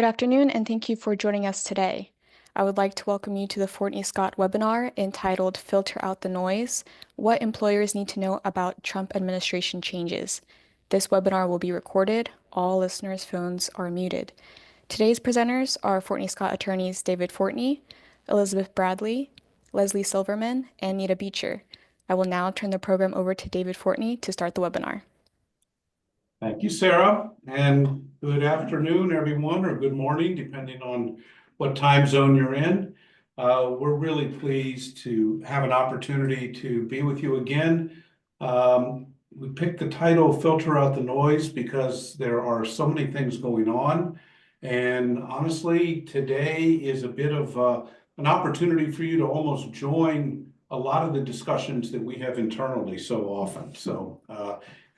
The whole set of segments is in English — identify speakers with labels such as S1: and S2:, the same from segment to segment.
S1: Good afternoon, and thank you for joining us today. I would like to welcome you to the Fortney Scott webinar entitled Filter Out the Noise: What Employers Need to Know About Trump Administration Changes. This webinar will be recorded. All listeners' phones are muted. Today's presenters are Fortney Scott attorneys David Fortney, Elizabeth Bradley, Leslie Silverman, and Nita Beecher. I will now turn the program over to David Fortney to start the webinar.
S2: Thank you, Sarah, and good afternoon, everyone, or good morning, depending on what time zone you're in. We're really pleased to have an opportunity to be with you again. We picked the title Filter Out the Noise because there are so many things going on. And honestly, today is a bit of an opportunity for you to almost join a lot of the discussions that we have internally so often. So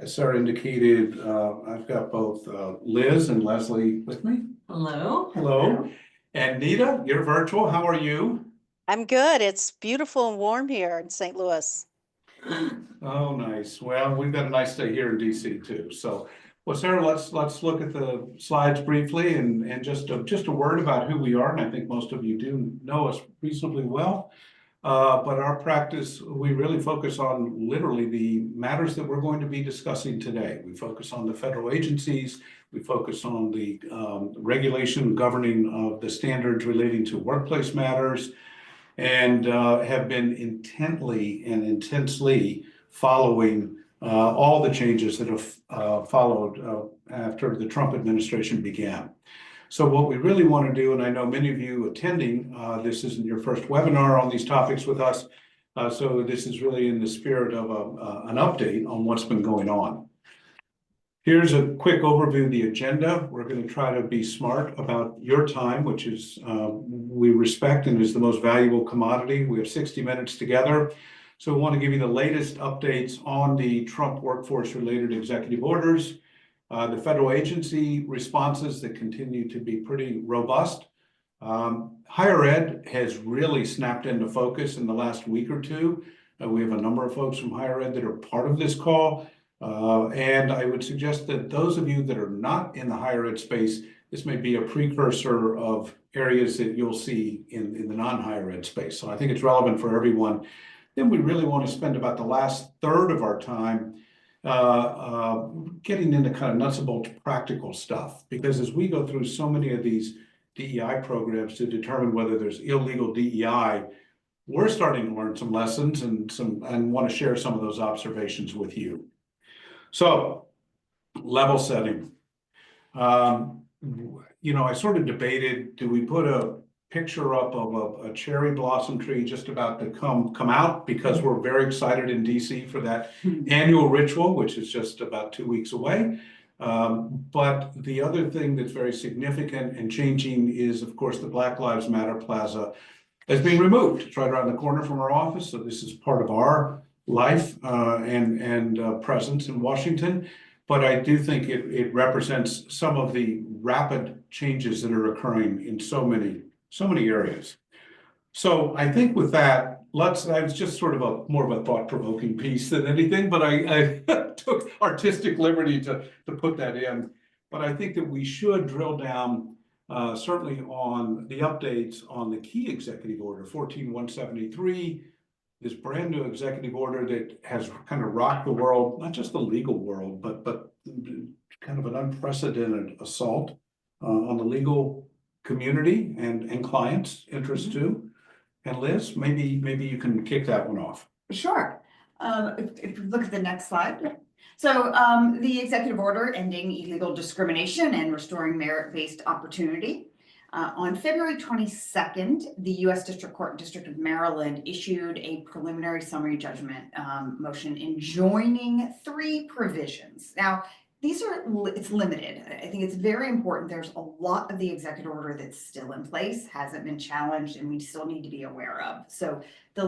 S2: as Sarah indicated, I've got both Liz and Leslie with me.
S3: Hello.
S2: Hello. And Nita, you're virtual. How are you?
S4: I'm good. It's beautiful and warm here in St. Louis.
S2: Oh, nice. Well, we've got a nice day here in DC too. So, well, Sarah, let's look at the slides briefly and just a word about who we are. And I think most of you do know us reasonably well. But our practice, we really focus on literally the matters that we're going to be discussing today. We focus on the federal agencies. We focus on the regulation governing of the standards relating to workplace matters, and have been intently and intensely following all the changes that have followed after the Trump administration began. So what we really want to do, and I know many of you attending, this isn't your first webinar on these topics with us, so this is really in the spirit of an update on what's been going on. Here's a quick overview of the agenda. We're going to try to be smart about your time, which is we respect and is the most valuable commodity. We have 60 minutes together. So we want to give you the latest updates on the Trump workforce-related executive orders, the federal agency responses that continue to be pretty robust. Higher ed has really snapped into focus in the last week or two. We have a number of folks from higher ed that are part of this call. And I would suggest that those of you that are not in the higher ed space, this may be a precursor of areas that you'll see in the non-higher ed space. So I think it's relevant for everyone. Then we really want to spend about the last third of our time getting into kind of nuts and bolts practical stuff, because as we go through so many of these DEI programs to determine whether there's illegal DEI, we're starting to learn some lessons and want to share some of those observations with you. So, level setting. I sort of debated, do we put a picture up of a cherry blossom tree just about to come out, because we're very excited in DC for that annual ritual, which is just about 2 weeks away. But the other thing that's very significant and changing is, of course, the Black Lives Matter Plaza has been removed. It's right around the corner from our office. So this is part of our life and presence in Washington. But I do think it represents some of the rapid changes that are occurring in so many areas. So I think with that, it's just sort of more of a thought-provoking piece than anything, but I took artistic liberty to put that in. But I think that we should drill down certainly on the updates on the key executive order, 14173, this brand new executive order that has kind of rocked the world, not just the legal world, but kind of an unprecedented assault on the legal community and clients' interests too. And Liz, maybe you can kick that one off.
S3: Sure. If you look at the next slide. So the executive order ending illegal discrimination and restoring merit-based opportunity. On February 22nd, the U.S. District Court District of Maryland issued a preliminary summary judgment motion enjoining 3 provisions. Now, it's limited. I think it's very important. There's a lot of the executive order that's still in place, hasn't been challenged, and we still need to be aware of. So the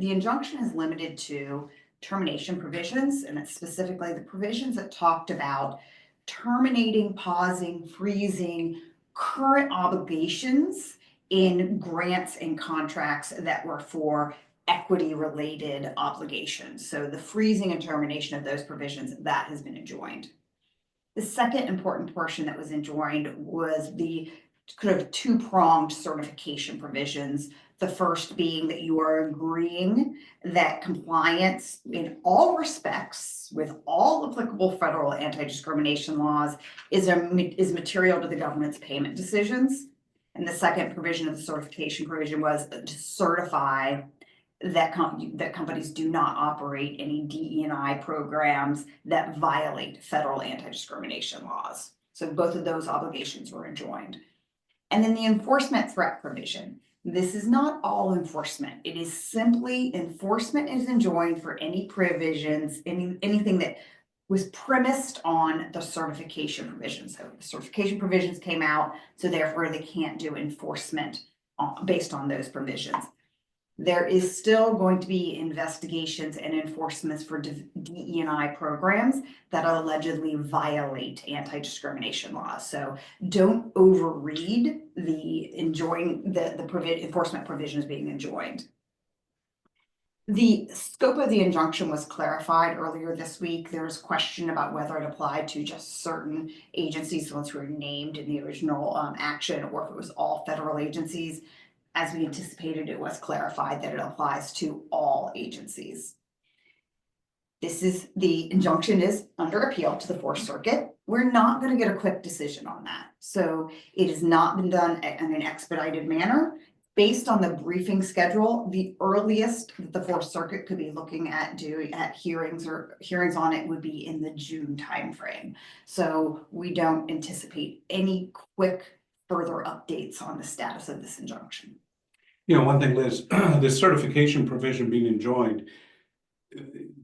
S3: injunction is limited to termination provisions, and it's specifically the provisions that talked about terminating, pausing, freezing current obligations in grants and contracts that were for equity-related obligations. So the freezing and termination of those provisions, that has been enjoined. The second important portion that was enjoined was the kind of two-pronged certification provisions. The first being that you are agreeing that compliance in all respects with all applicable federal anti-discrimination laws is material to the government's payment decisions. And the second provision of the certification provision was to certify that companies do not operate any DE&I programs that violate federal anti-discrimination laws. So both of those obligations were enjoined. And then the enforcement threat provision. This is not all enforcement. It is simply enforcement is enjoined for any provisions, anything that was premised on the certification provisions. So the certification provisions came out, so therefore they can't do enforcement based on those provisions. There is still going to be investigations and enforcements for DE&I programs that allegedly violate anti-discrimination laws. So don't overread the enforcement provisions being enjoined. The scope of the injunction was clarified earlier this week. There was a question about whether it applied to just certain agencies, the ones who were named in the original action, or if it was all federal agencies. As we anticipated, it was clarified that it applies to all agencies. The injunction is under appeal to the Fourth Circuit. We're not going to get a quick decision on that. So it has not been done in an expedited manner. Based on the briefing schedule, the earliest that the Fourth Circuit could be looking at hearings on it would be in the June timeframe. So we don't anticipate any quick further updates on the status of this injunction.
S2: One thing, Liz, the certification provision being enjoined,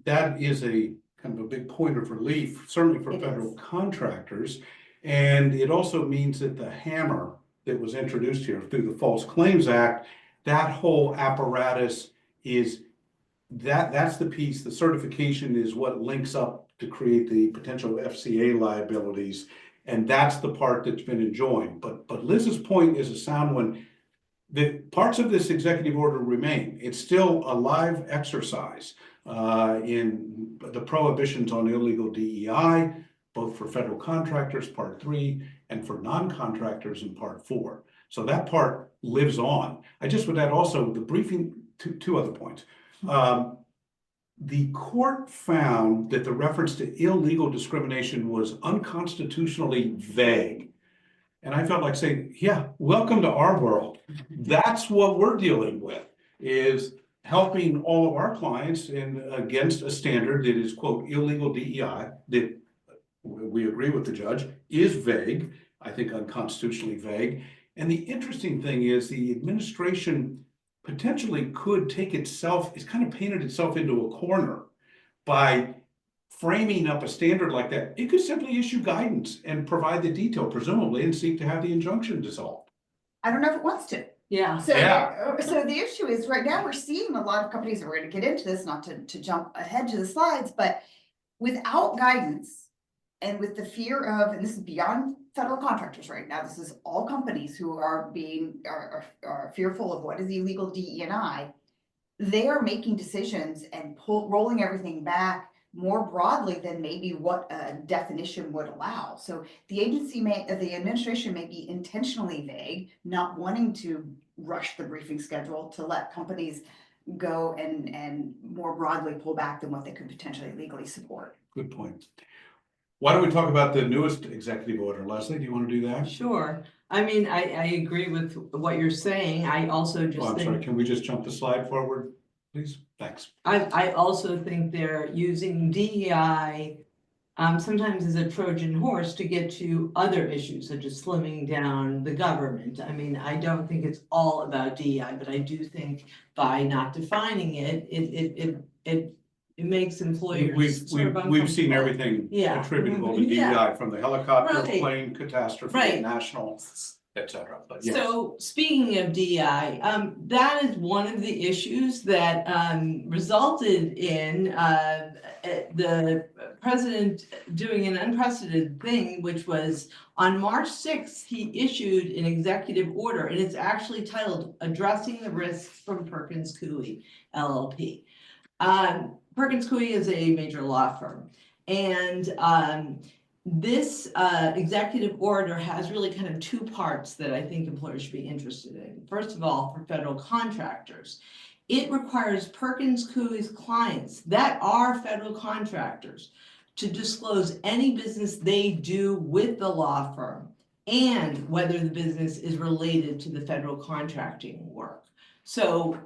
S2: that is a kind of a big point of relief, certainly for federal contractors. And it also means that the hammer that was introduced here through the False Claims Act, that whole apparatus that's the piece. The certification is what links up to create the potential FCA liabilities. And that's the part that's been enjoined. But Liz's point is a sound one. The parts of this executive order remain. It's still a live exercise in the prohibitions on illegal DEI, both for federal contractors, Part 3, and for non-contractors in Part 4. So that part lives on. I just would add also the briefing, two other points. The court found that the reference to illegal discrimination was unconstitutionally vague. And I felt like saying, yeah, welcome to our world. That's what we're dealing with, is helping all of our clients against a standard that is, quote, illegal DEI, that we agree with the judge, is vague, I think unconstitutionally vague. And the interesting thing is the administration potentially could take itself, it's kind of painted itself into a corner by framing up a standard like that. It could simply issue guidance and provide the detail, presumably, and seek to have the injunction dissolved.
S3: I don't know if it wants to.
S5: Yeah.
S3: So,
S2: Yeah.
S3: So the issue is right now we're seeing a lot of companies, and we're going to get into this, not to jump ahead to the slides, but without guidance and with the fear of, and this is beyond federal contractors right now, this is all companies who are fearful of what is illegal DE&I. They are making decisions and rolling everything back more broadly than maybe what a definition would allow. So the administration may be intentionally vague, not wanting to rush the briefing schedule to let companies go and more broadly pull back than what they could potentially legally support.
S2: Good point. Why don't we talk about the newest executive order? Leslie, do you want to do that?
S5: Sure. I mean, I agree with what you're saying. I also just
S2: I'm sorry, can we just jump the slide forward, please? Thanks.
S5: I also think they're using DEI sometimes as a Trojan horse to get to other issues, such as slimming down the government. I mean, I don't think it's all about DEI, but I do think by not defining it, it makes employers
S2: We've seen everything attributable to DEI, from the helicopter plane catastrophe, national, etc. But yes.
S5: So speaking of DEI, that is one of the issues that resulted in the president doing an unprecedented thing, which was on March 6th, he issued an executive order, and it's actually titled Addressing the Risks from Perkins Coie, LLP. Perkins Coie is a major law firm, and this executive order has really kind of two parts that I think employers should be interested in. First of all, for federal contractors, it requires Perkins Coie's clients that are federal contractors to disclose any business they do with the law firm and whether the business is related to the federal contracting work. So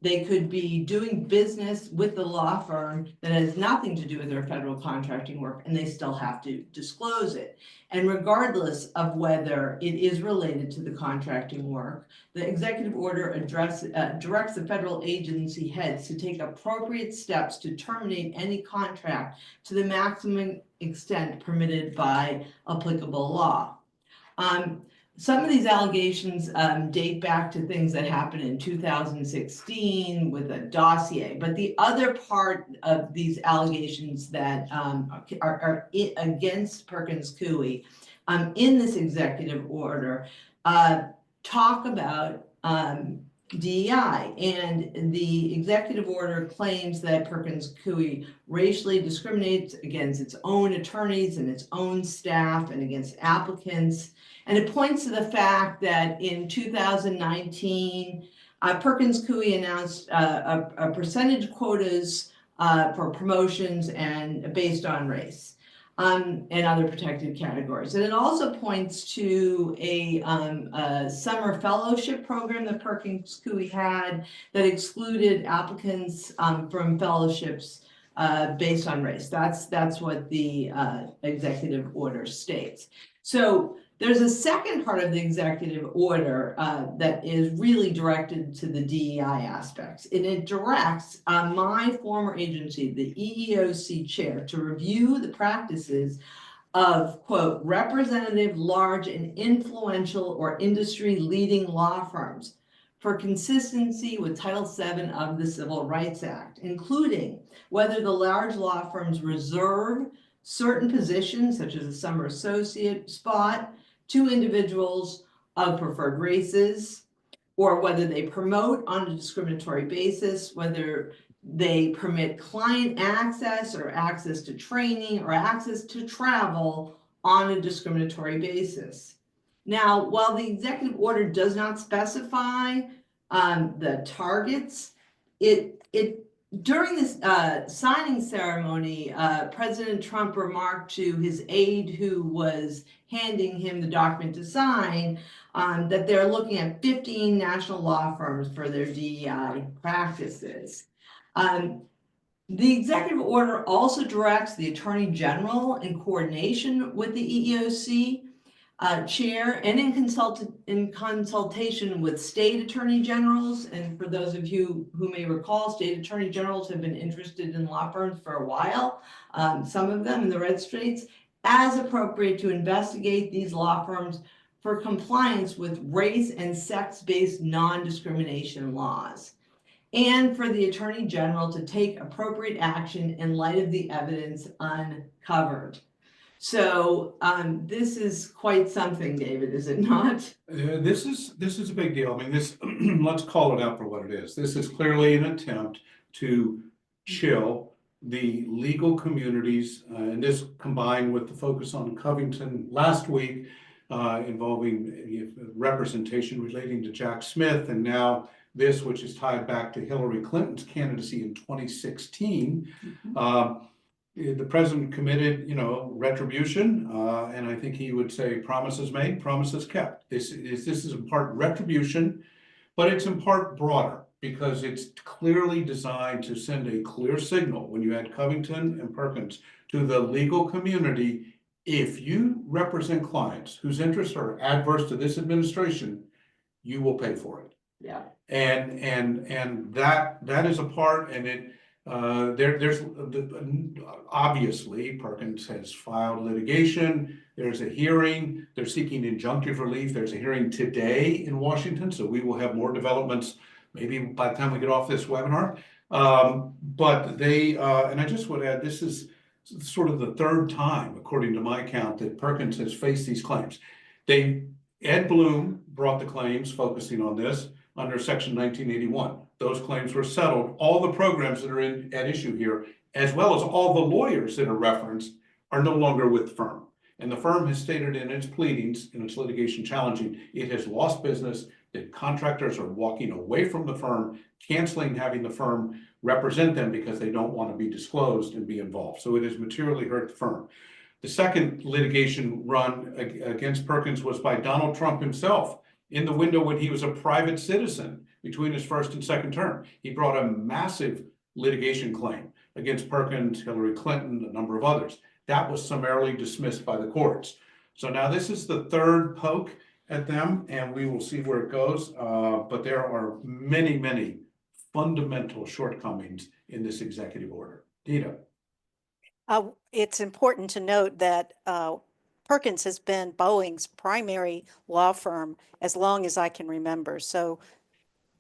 S5: they could be doing business with the law firm that has nothing to do with their federal contracting work, and they still have to disclose it. And regardless of whether it is related to the contracting work, the executive order directs the federal agency heads to take appropriate steps to terminate any contract to the maximum extent permitted by applicable law. Some of these allegations date back to things that happened in 2016 with a dossier, but the other part of these allegations that are against Perkins Coie in this executive order talk about DEI, and the executive order claims that Perkins Coie racially discriminates against its own attorneys and its own staff and against applicants. And it points to the fact that in 2019, Perkins Coie announced a percentage quotas for promotions and based on race and other protected categories. And it also points to a summer fellowship program that Perkins Coie had that excluded applicants from fellowships based on race. That's what the executive order states. So there's a second part of the executive order that is really directed to the DEI aspects, and it directs my former agency, the EEOC chair, to review the practices of, quote, representative, large, and influential or industry-leading law firms for consistency with Title VII of the Civil Rights Act, including whether the large law firms reserve certain positions, such as a summer associate spot, to individuals of preferred races, or whether they promote on a discriminatory basis, whether they permit client access or access to training or access to travel on a discriminatory basis. Now, while the executive order does not specify the targets, during this signing ceremony, President Trump remarked to his aide who was handing him the document to sign that they're looking at 15 national law firms for their DEI practices. The executive order also directs the Attorney General, in coordination with the EEOC chair and in consultation with state attorney generals. And for those of you who may recall, state attorney generals have been interested in law firms for a while, some of them in the red states, as appropriate to investigate these law firms for compliance with race and sex-based non-discrimination laws, and for the Attorney General to take appropriate action in light of the evidence uncovered. So this is quite something, David, is it not?
S2: This is a big deal. I mean, this let's call it out for what it is. This is clearly an attempt to chill the legal communities, and this combined with the focus on Covington last week, involving representation relating to Jack Smith, and now this, which is tied back to Hillary Clinton's candidacy in 2016. The president committed, retribution, and I think he would say promises made, promises kept. This is in part retribution, but it's in part broader because it's clearly designed to send a clear signal when you add Covington and Perkins to the legal community. If you represent clients whose interests are adverse to this administration, you will pay for it.
S5: Yeah.
S2: And that is a part, and it there's obviously Perkins has filed litigation. There's a hearing. They're seeking injunctive relief. There's a hearing today in Washington, so we will have more developments maybe by the time we get off this webinar. But they and I just would add, this is sort of the third time, according to my count, that Perkins has faced these claims. Ed Bloom brought the claims focusing on this under Section 1981. Those claims were settled. All the programs that are at issue here, as well as all the lawyers that are referenced, are no longer with the firm. And the firm has stated in its pleadings, in its litigation challenging, it has lost business, that contractors are walking away from the firm, canceling having the firm represent them because they don't want to be disclosed and be involved. So it has materially hurt the firm. The second litigation run against Perkins was by Donald Trump himself in the window when he was a private citizen between his first and second term. He brought a massive litigation claim against Perkins, Hillary Clinton, a number of others. That was summarily dismissed by the courts. So now this is the third poke at them, and we will see where it goes. But there are many, many fundamental shortcomings in this executive order. Dita.
S4: It's important to note that Perkins has been Boeing's primary law firm as long as I can remember. So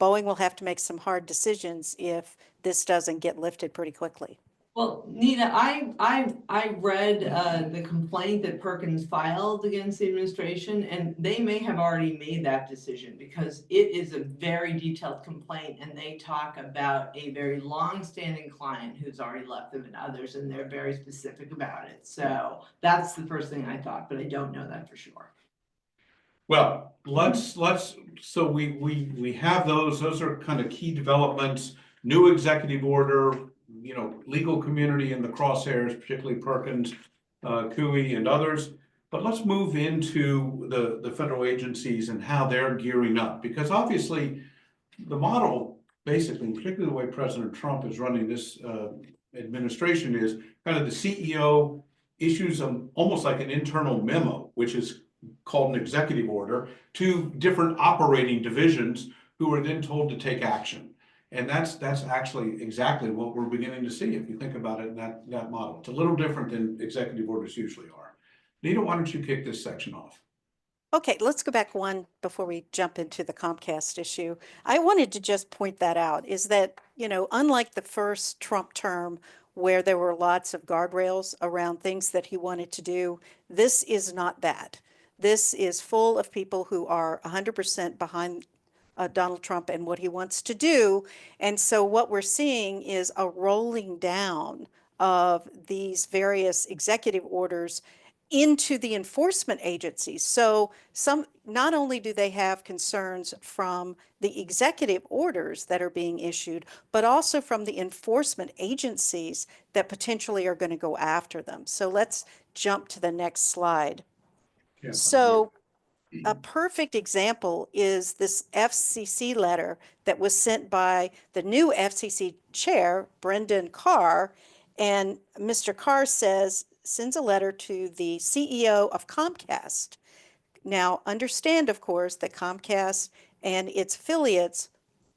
S4: Boeing will have to make some hard decisions if this doesn't get lifted pretty quickly.
S5: Well, Nita, I read the complaint that Perkins filed against the administration, and they may have already made that decision because it is a very detailed complaint, and they talk about a very long-standing client who's already left them and others, and they're very specific about it. So that's the first thing I thought, but I don't know that for sure.
S2: Well, so we have those are kind of key developments, new executive order, legal community in the crosshairs, particularly Perkins, Cooey and others. But let's move into the federal agencies and how they're gearing up, because obviously the model, basically, particularly the way President Trump is running this administration, is kind of the CEO issues almost like an internal memo, which is called an executive order, to different operating divisions who are then told to take action. And that's actually exactly what we're beginning to see if you think about it in that model. It's a little different than executive orders usually are. Nita, why don't you kick this section off?
S4: Okay, let's go back one before we jump into the Comcast issue. I wanted to just point that out, is that, unlike the first Trump term where there were lots of guardrails around things that he wanted to do, this is not that. This is full of people who are 100% behind Donald Trump and what he wants to do. And so what we're seeing is a rolling down of these various executive orders into the enforcement agencies. So not only do they have concerns from the executive orders that are being issued, but also from the enforcement agencies that potentially are going to go after them. So let's jump to the next slide.
S2: Yeah.
S4: So a perfect example is this FCC letter that was sent by the new FCC chair, Brendan Carr. And Mr. Carr sends a letter to the CEO of Comcast. Now, understand, of course, that Comcast and its affiliates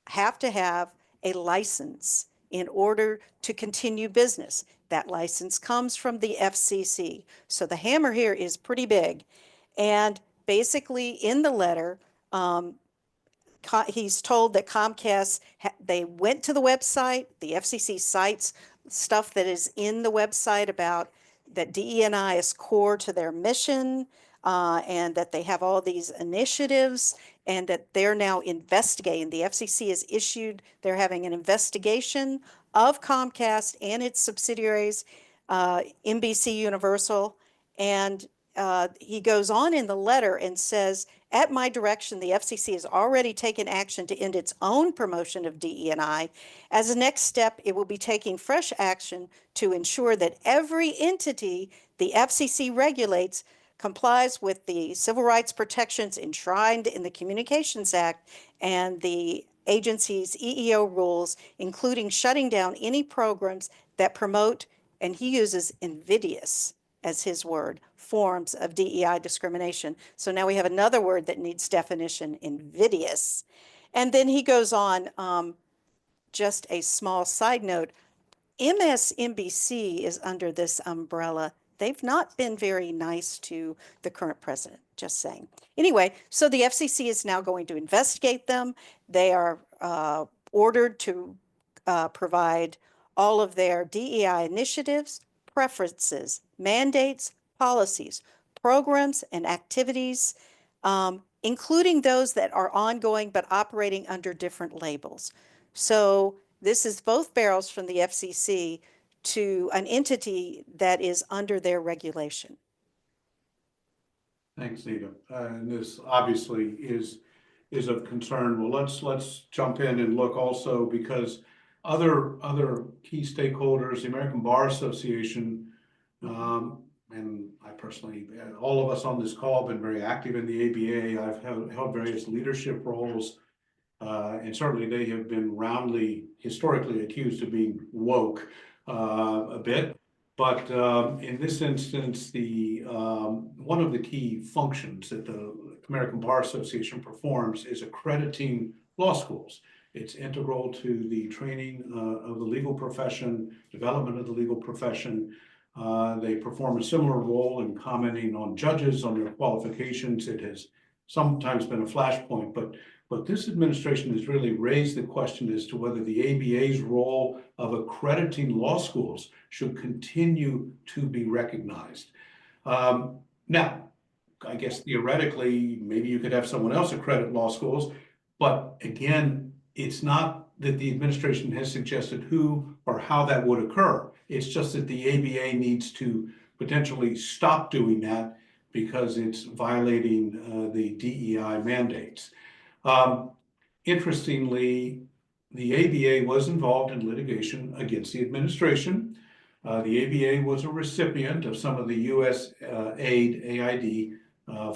S4: have to have a license in order to continue business. That license comes from the FCC. So the hammer here is pretty big. And basically, in the letter, he's told that Comcast, they went to the website, the FCC cites stuff that is in the website about that DE&I is core to their mission, and that they have all these initiatives, and that they're now investigating. The FCC has issued, they're having an investigation of Comcast and its subsidiaries, NBC Universal, and he goes on in the letter and says, at my direction, the FCC has already taken action to end its own promotion of DE&I. As a next step, it will be taking fresh action to ensure that every entity the FCC regulates complies with the civil rights protections enshrined in the Communications Act and the agency's EEO rules, including shutting down any programs that promote, and he uses invidious as his word, forms of DEI discrimination. So now we have another word that needs definition, invidious. And then he goes on, just a small side note, MSNBC is under this umbrella. They've not been very nice to the current president, just saying. Anyway, so the FCC is now going to investigate them. They are ordered to provide all of their DEI initiatives, preferences, mandates, policies, programs, and activities, including those that are ongoing but operating under different labels. So this is both barrels from the FCC to an entity that is under their regulation.
S2: Thanks, Nita. And this obviously is of concern. Well, let's jump in and look also, because other key stakeholders, the American Bar Association, and I personally, all of us on this call have been very active in the ABA. I've held various leadership roles, and certainly they have been roundly, historically accused of being woke a bit. But in this instance, the one of the key functions that the American Bar Association performs is accrediting law schools. It's integral to the training of the legal profession, development of the legal profession. They perform a similar role in commenting on judges, on their qualifications. It has sometimes been a flashpoint, but this administration has really raised the question as to whether the ABA's role of accrediting law schools should continue to be recognized. Now, I guess theoretically, maybe you could have someone else accredit law schools, but again, it's not that the administration has suggested who or how that would occur. It's just that the ABA needs to potentially stop doing that because it's violating the DEI mandates. Interestingly, the ABA was involved in litigation against the administration. The ABA was a recipient of some of the US AID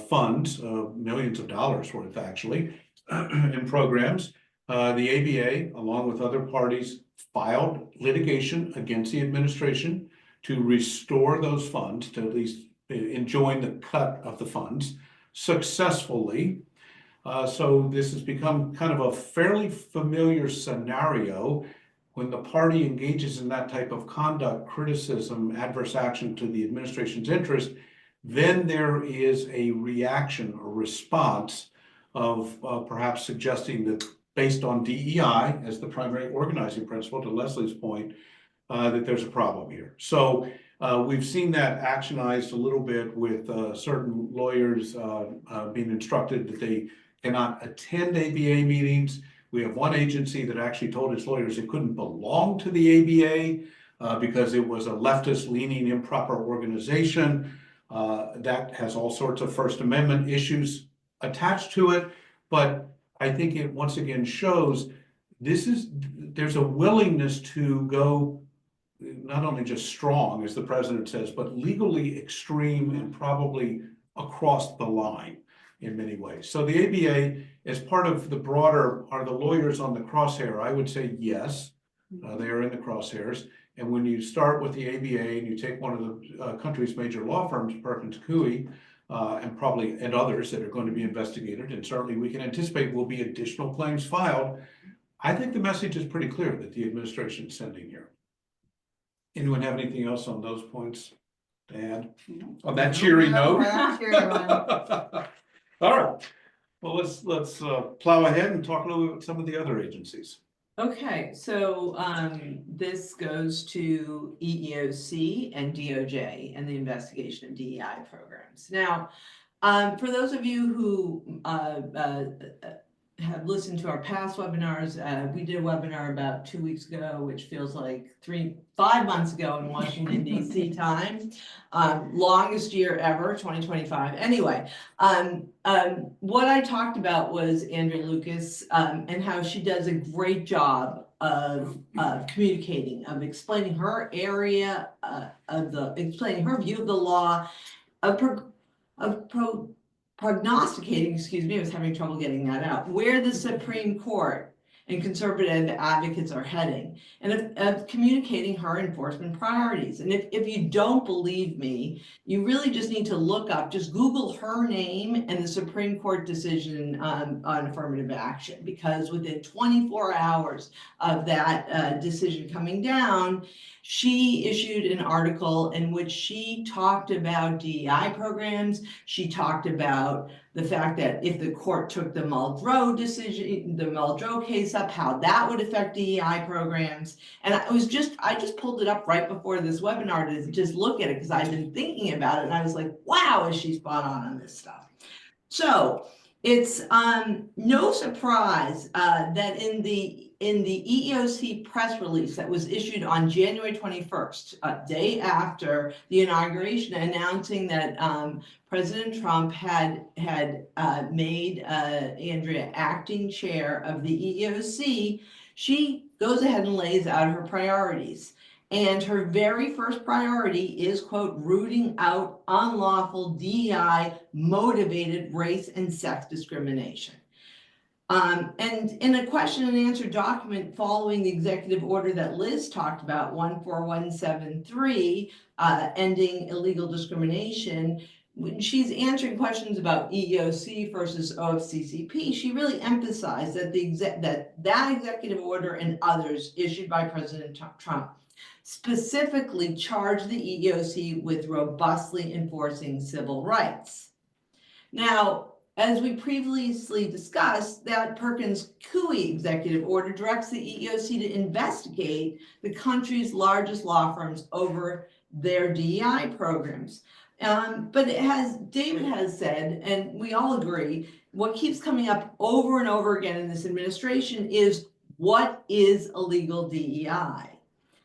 S2: funds, millions of dollars worth actually, in programs. The ABA, along with other parties, filed litigation against the administration to restore those funds, to at least enjoin the cut of the funds successfully. So this has become kind of a fairly familiar scenario. When the party engages in that type of conduct, criticism, adverse action to the administration's interest, then there is a reaction or response of perhaps suggesting that based on DEI as the primary organizing principle, to Leslie's point, that there's a problem here. So we've seen that actionized a little bit with certain lawyers being instructed that they cannot attend ABA meetings. We have one agency that actually told its lawyers it couldn't belong to the ABA because it was a leftist leaning improper organization. That has all sorts of First Amendment issues attached to it. But I think it once again shows there's a willingness to go not only just strong, as the president says, but legally extreme and probably across the line in many ways. So the ABA, as part of the broader, are the lawyers on the crosshair? I would say yes, they are in the crosshairs. And when you start with the ABA and you take one of the country's major law firms, Perkins Coie, and others that are going to be investigated, and certainly we can anticipate will be additional claims filed, I think the message is pretty clear that the administration is sending here. Anyone have anything else on those points to add? On that cheery note? All right. Well, let's plow ahead and talk a little bit about some of the other agencies.
S5: Okay, so this goes to EEOC and DOJ and the investigation of DEI programs. Now, for those of you who have listened to our past webinars, we did a webinar about 2 weeks ago, which feels like 5 months ago in Washington, D.C. time. Longest year ever, 2025. Anyway, what I talked about was Andrea Lucas and how she does a great job of communicating, of explaining her area explaining her view of the law, prognosticating, excuse me, I was having trouble getting that out, where the Supreme Court and conservative advocates are heading, and of communicating her enforcement priorities. And if you don't believe me, you really just need to look up, just Google her name and the Supreme Court decision on affirmative action, because within 24 hours of that decision coming down, she issued an article in which she talked about DEI programs. She talked about the fact that if the court took the Muldrow decision, the Muldrow case up, how that would affect DEI programs. And I just pulled it up right before this webinar to just look at it because I've been thinking about it. And I was like, wow, is she spot on this stuff? So It's no surprise that in the EEOC press release that was issued on January 21st, a day after the inauguration, announcing that President Trump had made Andrea acting chair of the EEOC, she goes ahead and lays out her priorities. And her very first priority is, quote, rooting out unlawful DEI motivated race and sex discrimination. And in a question and answer document following the executive order that Liz talked about, 14173, ending illegal discrimination, when she's answering questions about EEOC versus OFCCP, she really emphasized that that executive order and others issued by President Trump specifically charge the EEOC with robustly enforcing civil rights. Now, as we previously discussed, that Perkins-Coie executive order directs the EEOC to investigate the country's largest law firms over their DEI programs. But David has said, and we all agree, what keeps coming up over and over again in this administration is, what is illegal DEI?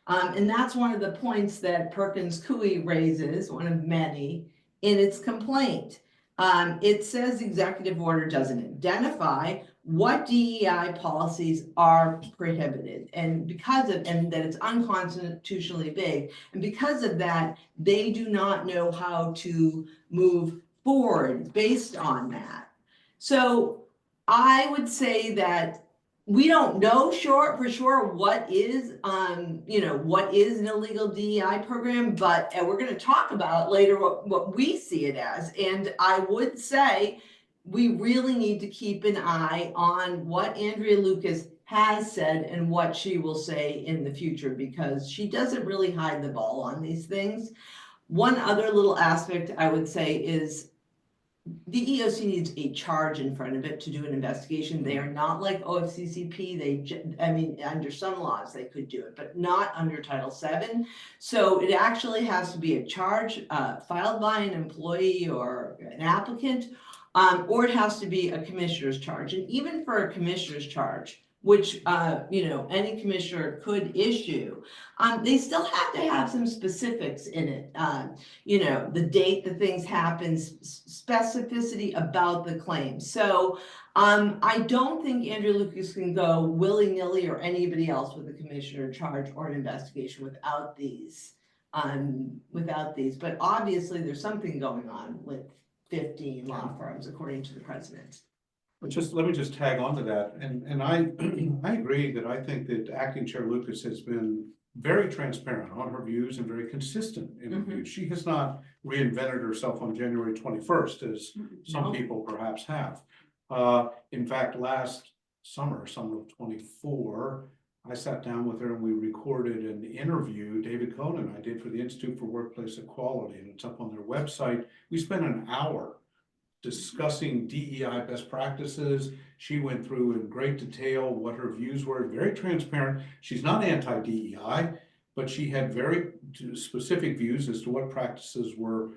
S5: And that's one of the points that Perkins-Coie raises, one of many, in its complaint. It says the executive order doesn't identify what DEI policies are prohibited, and that it's unconstitutionally vague. And because of that, they do not know how to move forward based on that. So I would say that we don't know for sure what is, what is an illegal DEI program, but we're going to talk about later what we see it as. And I would say we really need to keep an eye on what Andrea Lucas has said and what she will say in the future, because she doesn't really hide the ball on these things. One other little aspect I would say is the EEOC needs a charge in front of it to do an investigation. They are not like OFCCP. Under some laws they could do it, but not under Title VII. So it actually has to be a charge filed by an employee or an applicant, or it has to be a commissioner's charge. And even for a commissioner's charge, which any commissioner could issue, they still have to have some specifics in it. The date the things happen, specificity about the claim. So I don't think Andrea Lucas can go willy-nilly, or anybody else, with a commissioner charge or an investigation without these. But obviously there's something going on with 15 law firms, according to the president.
S2: But let me just tag on to that, and I agree that I think that Acting Chair Lucas has been very transparent on her views and very consistent in her views. She has not reinvented herself on January 21st, as some people perhaps have. In fact, last summer of 24, I sat down with her and we recorded an interview David Cohn and I did for the Institute for Workplace Equality, and it's up on their website. We spent an hour discussing DEI best practices. She went through in great detail what her views were, very transparent. She's not anti-DEI, but she had very specific views as to what practices were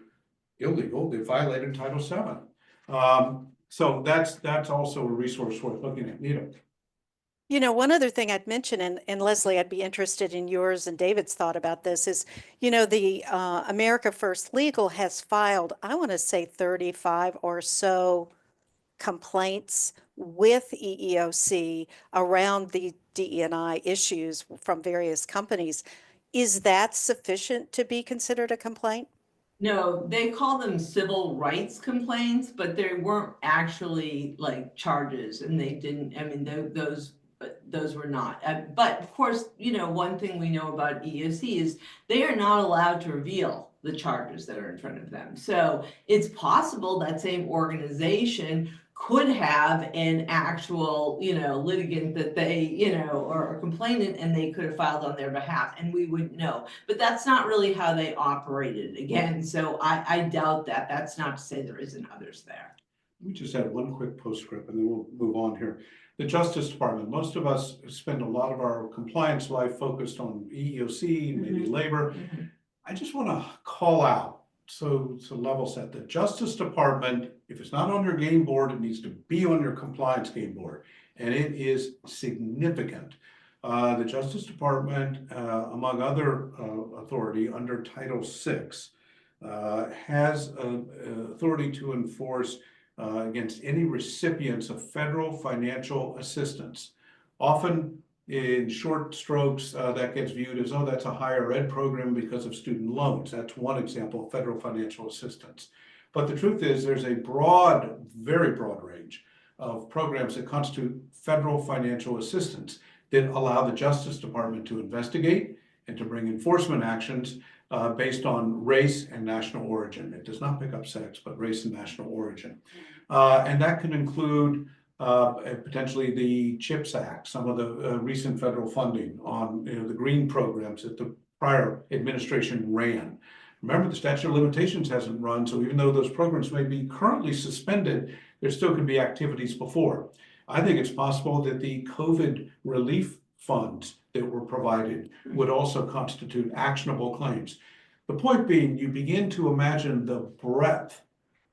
S2: illegal. They violated Title VII. So that's also a resource worth looking at. Nita.
S4: One other thing I'd mention, and Leslie, I'd be interested in yours and David's thought about this, is, the America First Legal has filed, I want to say 35 or so complaints with EEOC around the DE&I issues from various companies. Is that sufficient to be considered a complaint?
S5: No, they call them civil rights complaints, but they weren't actually like charges, and they didn't, those were not. But of course, one thing we know about EEOC is they are not allowed to reveal the charges that are in front of them. So it's possible that same organization could have an actual, litigant that they, or a complainant, and they could have filed on their behalf, and we wouldn't know. But that's not really how they operated again. So I doubt that. That's not to say there isn't others there.
S2: We just had one quick postscript and then we'll move on here. The Justice Department, most of us spend a lot of our compliance life focused on EEOC, maybe labor. I just want to call out to level set, the Justice Department, if it's not on your game board, it needs to be on your compliance game board, and it is significant. The Justice Department, among other authority under Title VI, has authority to enforce against any recipients of federal financial assistance. Often in short strokes, that gets viewed as, oh, that's a higher ed program because of student loans. That's one example of federal financial assistance. But the truth is there's a broad, very broad range of programs that constitute federal financial assistance that allow the Justice Department to investigate and to bring enforcement actions based on race and national origin. It does not pick up sex, but race and national origin. And that can include potentially the CHIPS Act, some of the recent federal funding on the green programs that the prior administration ran. Remember, the statute of limitations hasn't run, so even though those programs may be currently suspended, there still can be activities before. I think it's possible that the COVID relief funds that were provided would also constitute actionable claims. The point being, you begin to imagine the breadth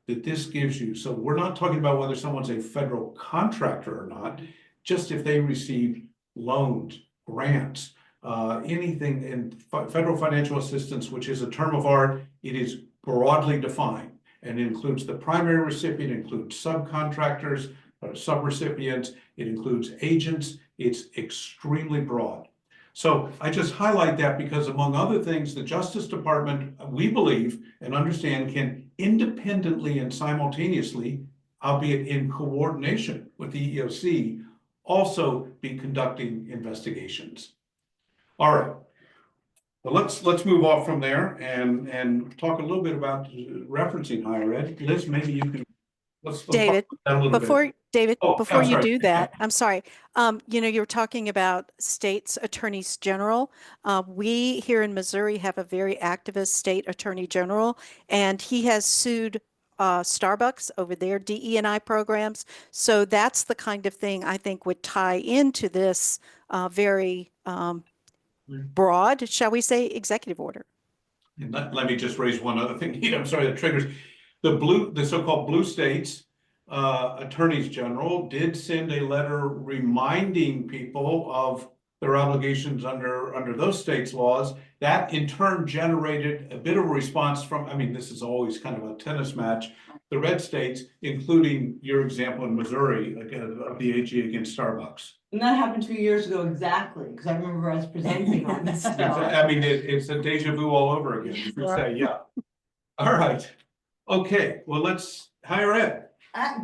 S2: that this gives you. So we're not talking about whether someone's a federal contractor or not, just if they receive loans, grants, anything in federal financial assistance, which is a term of art, it is broadly defined and includes the primary recipient, includes subcontractors, subrecipients, it includes agents. It's extremely broad. So I just highlight that because, among other things, the Justice Department, we believe and understand, can independently and simultaneously, albeit in coordination with the EEOC, also be conducting investigations. All right. Well, let's move off from there and talk a little bit about referencing higher ed. Liz, maybe you can let's
S4: David,
S2: talk about that a little bit.
S4: before
S2: I'm
S4: you
S2: sorry.
S4: do that, I'm sorry. You were talking about states' attorneys general. We here in Missouri have a very activist state attorney general, and he has sued Starbucks over their DE&I programs. So that's the kind of thing I think would tie into this very broad, shall we say, executive order.
S2: And let me just raise one other thing. I'm sorry, that triggers the so-called blue states attorneys general did send a letter reminding people of their obligations under those states' laws. That in turn generated a bit of a response from, I mean, this is always kind of a tennis match, the red states, including your example in Missouri of the AG against Starbucks.
S5: And that happened 2 years ago exactly, because I remember us presenting on this stuff.
S2: I mean, it's a deja vu all over again, if you say, yeah. All right. Okay, well, let's higher ed.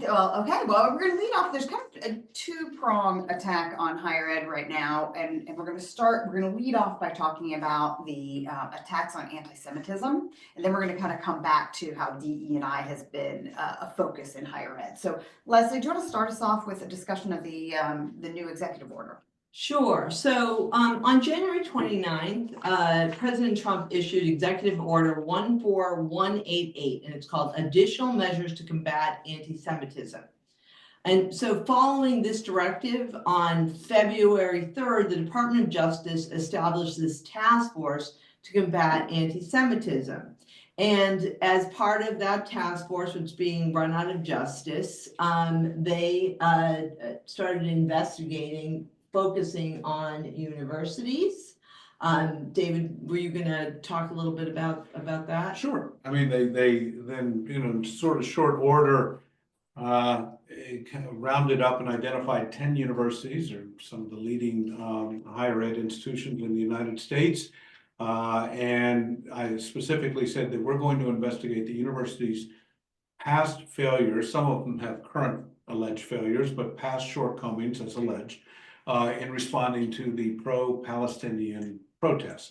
S3: Well, we're going to lead off. There's kind of a two-prong attack on higher ed right now, and we're going to lead off by talking about the attacks on anti-Semitism, and then we're going to kind of come back to how DE&I has been a focus in higher ed. So, Leslie, do you want to start us off with a discussion of the new executive order?
S5: Sure. So on January 29th, President Trump issued Executive Order 14188, and it's called Additional Measures to Combat Anti-Semitism. And so following this directive, on February 3rd, the Department of Justice established this task force to combat anti-Semitism. And as part of that task force, which is being run out of Justice, they started investigating, focusing on universities. David, were you going to talk a little bit about that?
S2: Sure. I mean, they then, sort of short order, kind of rounded up and identified 10 universities or some of the leading higher ed institutions in the United States. And I specifically said that we're going to investigate the university's past failures. Some of them have current alleged failures, but past shortcomings as alleged in responding to the pro-Palestinian protests.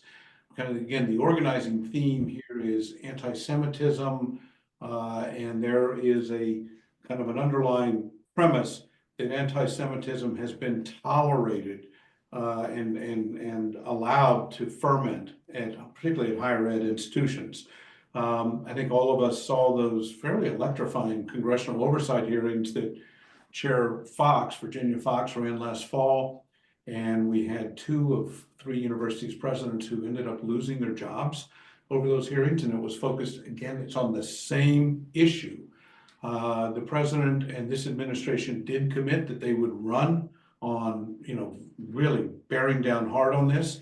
S2: Kind of, again, the organizing theme here is anti-Semitism, and there is a kind of an underlying premise that anti-Semitism has been tolerated and allowed to ferment, particularly at higher ed institutions. I think all of us saw those fairly electrifying congressional oversight hearings that Chair Fox, Virginia Fox, ran last fall, and we had 2 of 3 universities presidents who ended up losing their jobs over those hearings, and it was focused, again, it's on the same issue. The president and this administration did commit that they would run on, really bearing down hard on this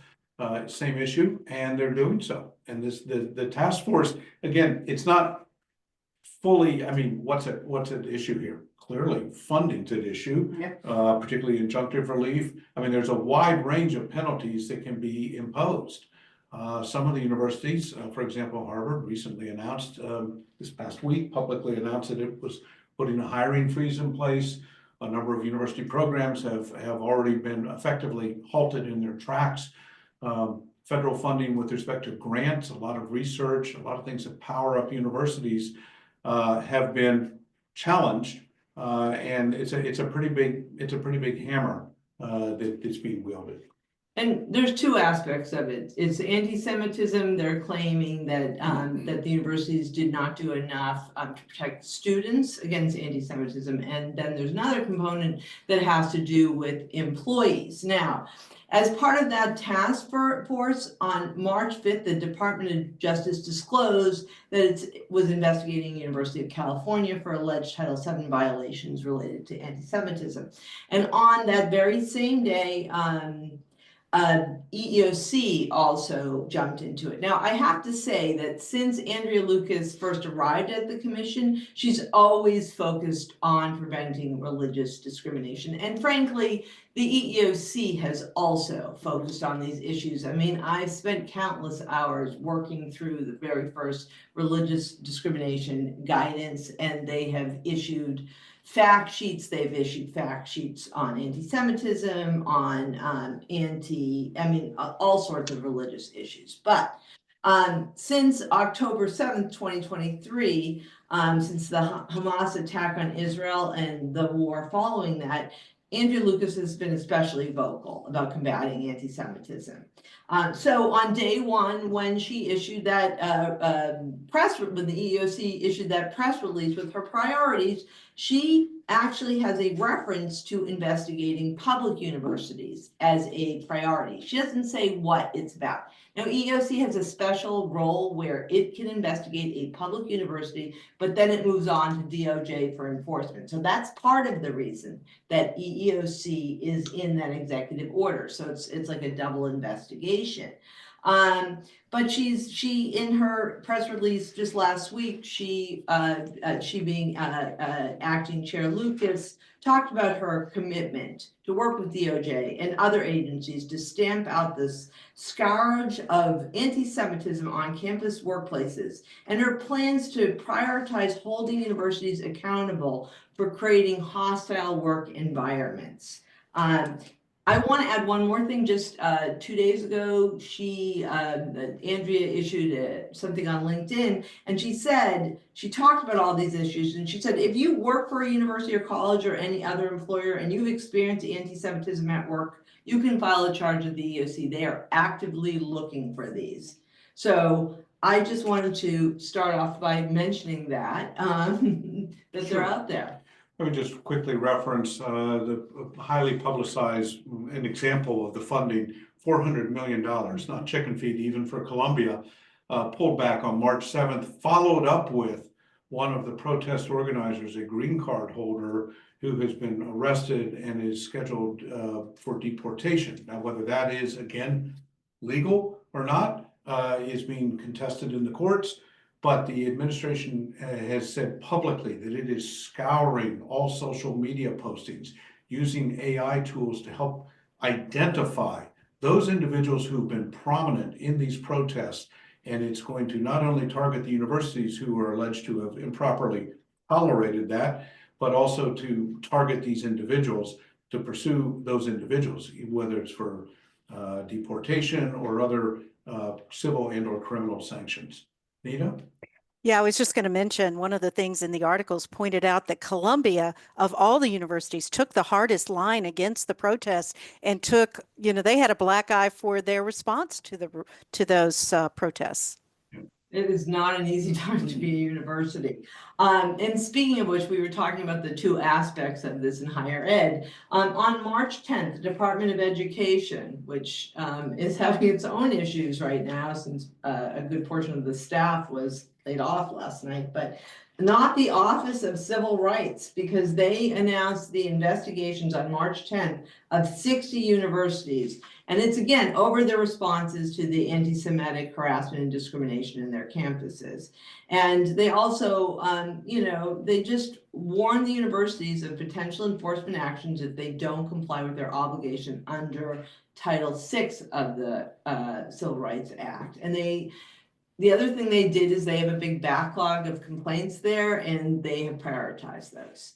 S2: same issue, and they're doing so. And the task force, again, it's not fully, what's at issue here? Clearly, funding's at issue,
S3: Yep.
S2: Particularly injunctive relief. There's a wide range of penalties that can be imposed. Some of the universities, for example, Harvard recently announced, this past week, publicly announced that it was putting a hiring freeze in place. A number of university programs have already been effectively halted in their tracks. Federal funding with respect to grants, a lot of research, a lot of things that power up universities have been challenged, and it's a pretty big hammer that's being wielded.
S5: And there's two aspects of it. It's anti-Semitism. They're claiming that that the universities did not do enough to protect students against anti-Semitism. And then there's another component that has to do with employees. Now, as part of that task force, on March 5th, the Department of Justice disclosed that it was investigating University of California for alleged Title VII violations related to anti-Semitism. And on that very same day, EEOC also jumped into it. Now, I have to say that since Andrea Lucas first arrived at the commission, she's always focused on preventing religious discrimination. And frankly, the EEOC has also focused on these issues. I've spent countless hours working through the very first religious discrimination guidance, and they have issued fact sheets. They've issued fact sheets on anti-Semitism, on all sorts of religious issues. But since October 7th, 2023, since the Hamas attack on Israel and the war following that, Andrea Lucas has been especially vocal about combating anti-Semitism. So on day one, when she issued that when the EEOC issued that press release with her priorities, she actually has a reference to investigating public universities as a priority. She doesn't say what it's about. Now, EEOC has a special role where it can investigate a public university, but then it moves on to DOJ for enforcement. So that's part of the reason that EEOC is in that executive order. So it's like a double investigation. But she in her press release just last week, she being acting chair Lucas, talked about her commitment to work with DOJ and other agencies to stamp out this scourge of anti-Semitism on campus workplaces, and her plans to prioritize holding universities accountable for creating hostile work environments. I want to add one more thing. Just 2 days ago, Andrea issued something on LinkedIn, and she talked about all these issues, and she said, if you work for a university or college or any other employer and you've experienced anti-Semitism at work, you can file a charge with the EEOC. They are actively looking for these. So I just wanted to start off by mentioning that, that they're out there.
S2: Let me just quickly reference the highly publicized an example of the funding, $400 million, not chicken feed even for Columbia, pulled back on March 7th, followed up with one of the protest organizers, a green card holder who has been arrested and is scheduled for deportation. Now, whether that is, again, legal or not is being contested in the courts. But the administration has said publicly that it is scouring all social media postings, using AI tools to help identify those individuals who've been prominent in these protests. And it's going to not only target the universities who are alleged to have improperly tolerated that, but also to target these individuals, to pursue those individuals, whether it's for deportation or other civil and or criminal sanctions. Nita?
S4: Yeah, I was just going to mention one of the things in the articles pointed out that Columbia, of all the universities, took the hardest line against the protests and took, they had a black eye for their response to those protests.
S5: It is not an easy time to be a university. And speaking of which, we were talking about the two aspects of this in higher ed. On March 10th, the Department of Education, which is having its own issues right now since a good portion of the staff was laid off last night, but not the Office of Civil Rights, because they announced the investigations on March 10th of 60 universities. And it's again over the responses to the anti-Semitic harassment and discrimination in their campuses. And they also, they just warn the universities of potential enforcement actions if they don't comply with their obligation under Title VI of the Civil Rights Act. And the other thing they did is they have a big backlog of complaints there, and they have prioritized those.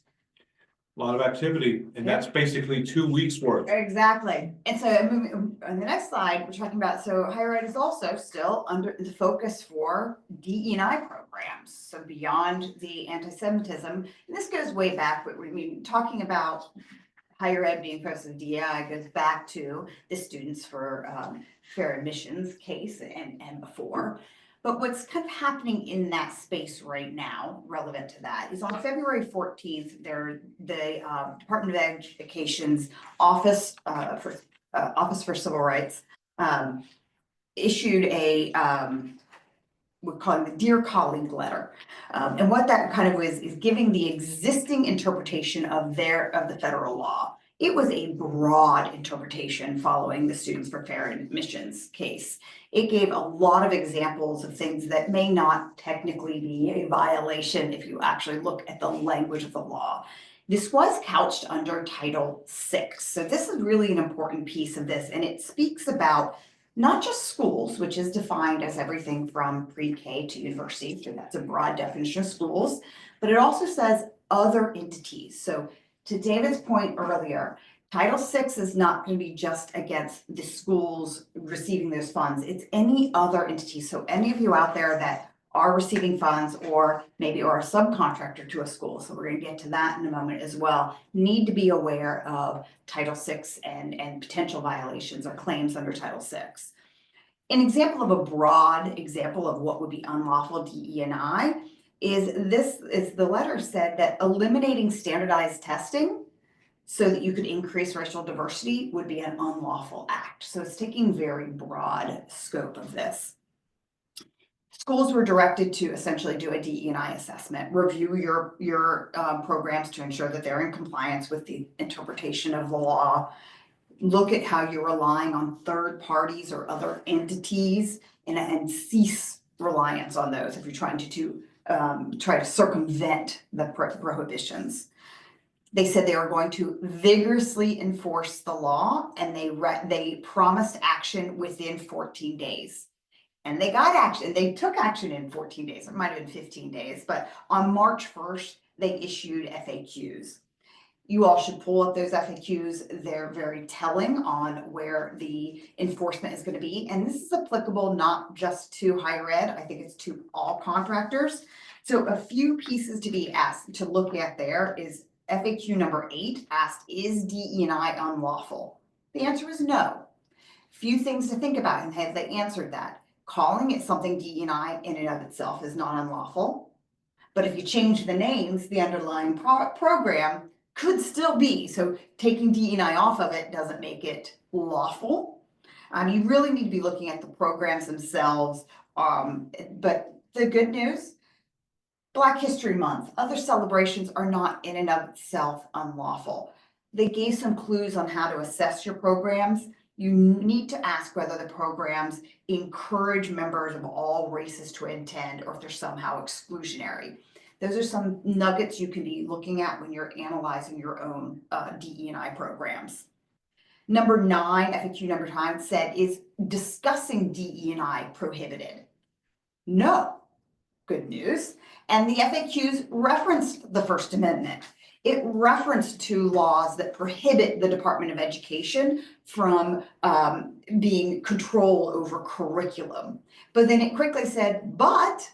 S2: A lot of activity, and that's basically 2 weeks worth.
S3: Exactly. And so moving on the next slide, we're talking about, so higher ed is also still under the focus for DE&I programs. So beyond the anti-Semitism, and this goes way back, but talking about higher ed being focused on DEI goes back to the Students for Fair Admissions case and before. But what's kind of happening in that space right now, relevant to that, is on February 14th, the Department of Education's Office for Civil Rights issued a we're calling the Dear Colleague letter. And what that kind of is giving the existing interpretation of the federal law. It was a broad interpretation following the Students for Fair Admissions case. It gave a lot of examples of things that may not technically be a violation if you actually look at the language of the law. This was couched under Title VI. So this is really an important piece of this, and it speaks about not just schools, which is defined as everything from pre-K to university, so that's a broad definition of schools, but it also says other entities. So to David's point earlier, Title VI is not going to be just against the schools receiving those funds. It's any other entity. So any of you out there that are receiving funds or maybe are a subcontractor to a school, so we're going to get to that in a moment as well, need to be aware of Title VI and potential violations or claims under Title VI. An example of a broad example of what would be unlawful DE&I is the letter said that eliminating standardized testing so that you could increase racial diversity would be an unlawful act. So it's taking very broad scope of this. Schools were directed to essentially do a DE&I assessment, review your programs to ensure that they're in compliance with the interpretation of the law, look at how you're relying on third parties or other entities and cease reliance on those if you're trying to try to circumvent the prohibitions. They said they were going to vigorously enforce the law, and they promised action within 14 days. And they got action, they took action in 14 days, it might have been 15 days, but on March 1st, they issued FAQs. You all should pull up those FAQs. They're very telling on where the enforcement is going to be. And this is applicable not just to higher ed, I think it's to all contractors. So a few pieces to be asked to look at there is FAQ number 8 asked, is DE&I unlawful? The answer is no. Few things to think about, and have they answered that? Calling it something DE&I in and of itself is not unlawful. But if you change the names, the underlying program could still be. So taking DE&I off of it doesn't make it lawful. You really need to be looking at the programs themselves. But the good news, Black History Month, other celebrations are not in and of itself unlawful. They gave some clues on how to assess your programs. You need to ask whether the programs encourage members of all races to attend or if they're somehow exclusionary. Those are some nuggets you can be looking at when you're analyzing your own DE&I programs. Number 9, FAQ number 9 said, is discussing DE&I prohibited? No. Good news. And the FAQs referenced the First Amendment. It referenced 2 laws that prohibit the Department of Education from being control over curriculum. But then it quickly said, but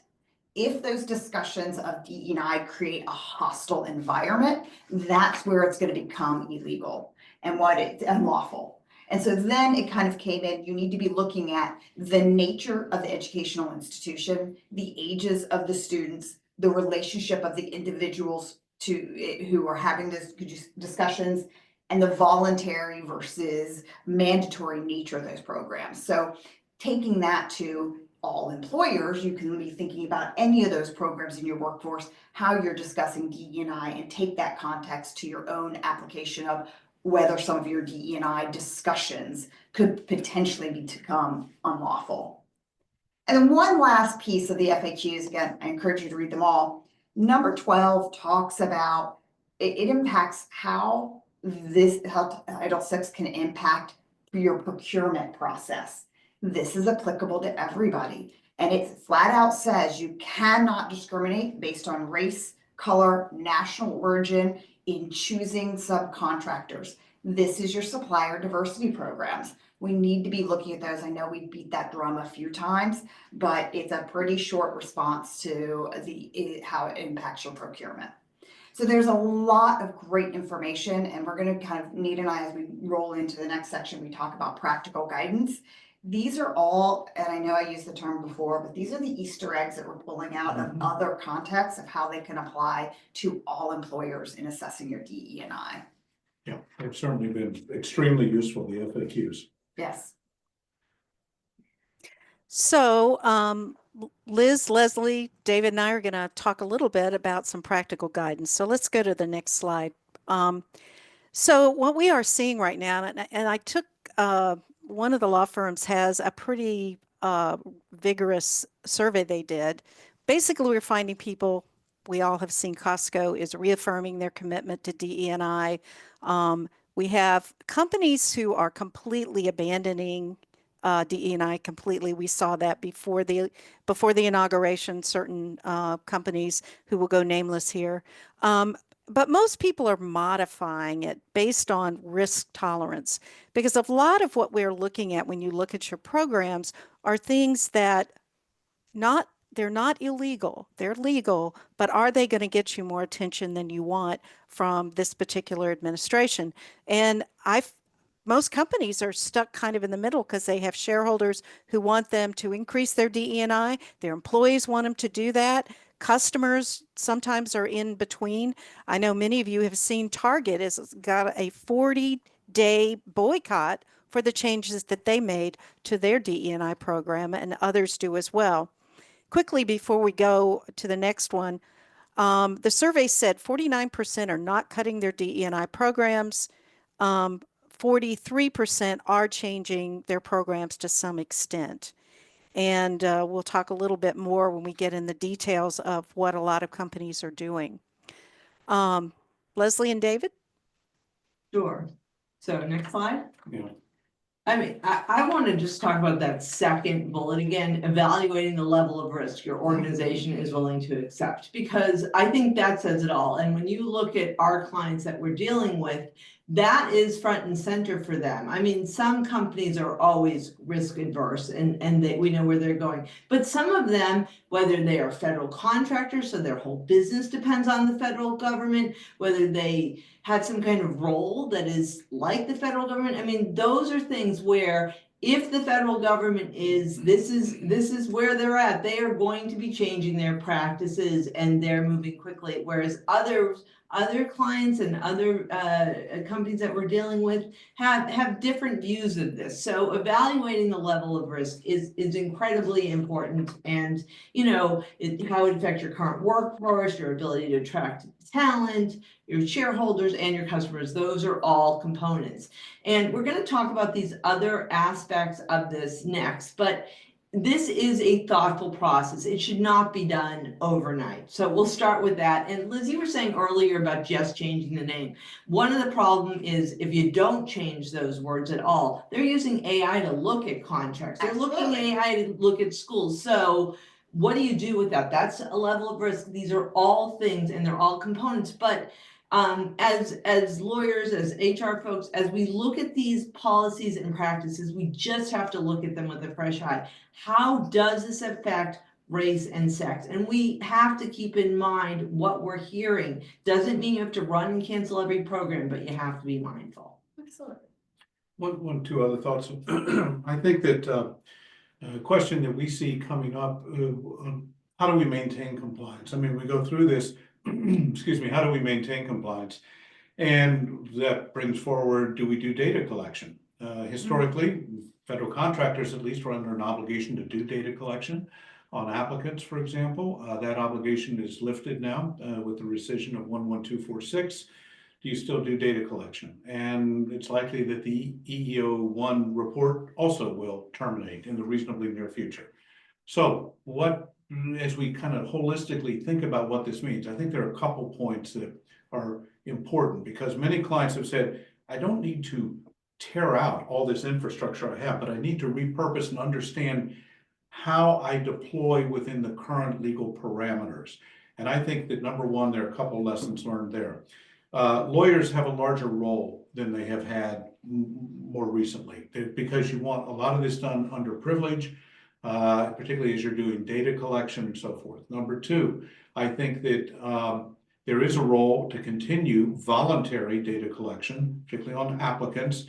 S3: if those discussions of DE&I create a hostile environment, that's where it's going to become illegal and what it's unlawful. And so then it kind of came in, you need to be looking at the nature of the educational institution, the ages of the students, the relationship of the individuals who are having this discussions, and the voluntary versus mandatory nature of those programs. So taking that to all employers, you can be thinking about any of those programs in your workforce, how you're discussing DE&I, and take that context to your own application of whether some of your DE&I discussions could potentially become unlawful. And then one last piece of the FAQs, again, I encourage you to read them all. Number 12 talks about, it impacts how Title VI can impact your procurement process. This is applicable to everybody. And it flat out says you cannot discriminate based on race, color, national origin in choosing subcontractors. This is your supplier diversity programs. We need to be looking at those. I know we beat that drum a few times, but it's a pretty short response to how it impacts your procurement. So there's a lot of great information, and we're going to kind of, Nita and I, as we roll into the next section, we talk about practical guidance. These are all, and I know I used the term before, but these are the Easter eggs that we're pulling out of other contexts of how they can apply to all employers in assessing your DE&I.
S2: Yeah, they've certainly been extremely useful, the FAQs.
S3: Yes.
S4: So Liz, Leslie, David, and I are going to talk a little bit about some practical guidance. So let's go to the next slide. So what we are seeing right now, and I took one of the law firms has a pretty vigorous survey they did. Basically, we're finding people, we all have seen Costco is reaffirming their commitment to DE&I. We have companies who are completely abandoning DE&I completely. We saw that before the inauguration, certain companies who will go nameless here. But most people are modifying it based on risk tolerance, because a lot of what we're looking at when you look at your programs are things that they're not illegal, they're legal, but are they going to get you more attention than you want from this particular administration? And most companies are stuck kind of in the middle because they have shareholders who want them to increase their DE&I. Their employees want them to do that. Customers sometimes are in between. I know many of you have seen Target has got a 40-day boycott for the changes that they made to their DE&I program, and others do as well. Quickly, before we go to the next one, the survey said 49% are not cutting their DE&I programs. 43% are changing their programs to some extent. And we'll talk a little bit more when we get in the details of what a lot of companies are doing. Leslie and David?
S5: Sure. So next slide.
S2: Yeah.
S5: I mean, I want to just talk about that second bullet again, evaluating the level of risk your organization is willing to accept, because I think that says it all. And when you look at our clients that we're dealing with, that is front and center for them. I mean, some companies are always risk adverse and we know where they're going, but some of them, whether they are federal contractors, so their whole business depends on the federal government, whether they have some kind of role that is like the federal government. I mean, those are things where if the federal government this is where they're at, they are going to be changing their practices and they're moving quickly. Whereas other clients and other companies that we're dealing with have different views of this. So evaluating the level of risk is incredibly important, and how it affects your current workforce, your ability to attract talent, your shareholders, and your customers. Those are all components. And we're going to talk about these other aspects of this next, but this is a thoughtful process. It should not be done overnight. So we'll start with that. And Liz, you were saying earlier about just changing the name. One of the problems is if you don't change those words at all, they're using AI to look at contracts. They're looking at AI to look at schools. So what do you do with that? That's a level of risk. These are all things and they're all components. But as lawyers, as HR folks, as we look at these policies and practices, we just have to look at them with a fresh eye. How does this affect race and sex? And we have to keep in mind what we're hearing. Doesn't mean you have to run and cancel every program, but you have to be mindful.
S3: Excellent.
S2: Two other thoughts. I think that a question that we see coming up, how do we maintain compliance? I mean, we go through this, excuse me, how do we maintain compliance? And that brings forward, do we do data collection? Historically, federal contractors at least were under an obligation to do data collection on applicants, for example. That obligation is lifted now with the rescission of 11246. Do you still do data collection? And it's likely that the EEO1 report also will terminate in the reasonably near future. So as we kind of holistically think about what this means, I think there are a couple points that are important, because many clients have said, I don't need to tear out all this infrastructure I have, but I need to repurpose and understand how I deploy within the current legal parameters. And I think that number one, there are a couple lessons learned there. Lawyers have a larger role than they have had more recently, because you want a lot of this done under privilege, particularly as you're doing data collection and so forth. Number two, I think that there is a role to continue voluntary data collection, particularly on applicants,